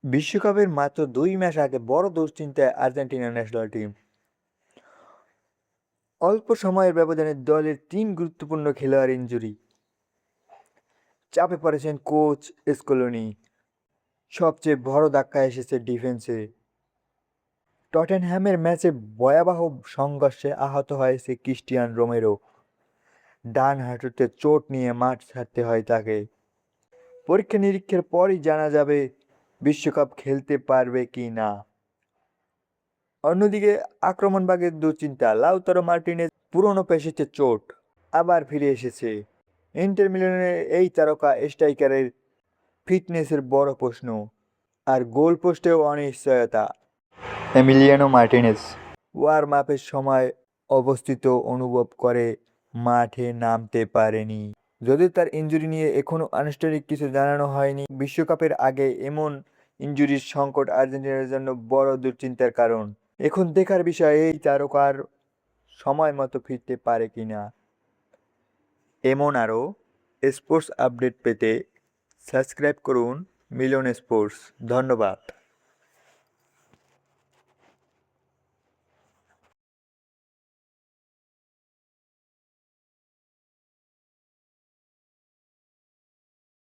বিশ্বকাপের মাত্র ২ মাস আগে বড় দুশ্চিন্তায় আর্জেন্টিনা ন্যাশনাল টিম। অল্প সময়ের ব্যবধানে দলের ৩ গুরুত্বপূর্ণ খেলোয়াড় ইনজুরি। চাপে পড়েছেন কোচ স্কলোনি। সবচেয়ে বড় ধাক্কা এসেছে ডিফেন্সে। টটেনহ্যামের ম্যাচে ভয়াবহ সংঘর্ষে আহত হয়েছে ক্রিস্টিয়ান রোমেরো। ডান হাঁটুতে চোট নিয়ে মাঠ ছাড়তে হয় তাকে। পরীক্ষা নিরীক্ষার পরই জানা যাবে বিশ্বকাপ খেলতে পারবে কি না। অন্যদিকে আক্রমণভাগের দুশ্চিন্তা, লাউতারো মার্টিনেজ পুরনো পেশিতে চোট, আবার ফিরে এসেছে। ইন্টার মিলানের এই তারকা স্ট্রাইকারের ফিটনেসের বড় প্রশ্ন। আর গোল পোস্টেও অনিশ্চয়তা। এমিলিয়ানো মার্টিনেজ ওয়ার্ম আপের সময় অবস্থিত অনুভব করে মাঠে নামতে পারেনি। যদিও তার ইনজুরি নিয়ে এখনও আনুষ্ঠানিক কিছু জানানো হয়নি, বিশ্বকাপের আগে এমন ইনজুরির সংকট আর্জেন্টিনার জন্য বড় দুশ্চিন্তার কারণ। এখন দেখার বিষয় এই তারকার সময় মতো ফিরতে পারে কিনা। এমন আরও স্পোর্টস আপডেট পেতে সাবস্ক্রাইব করুন মিলন স্পোর্টস। ধন্যবাদ।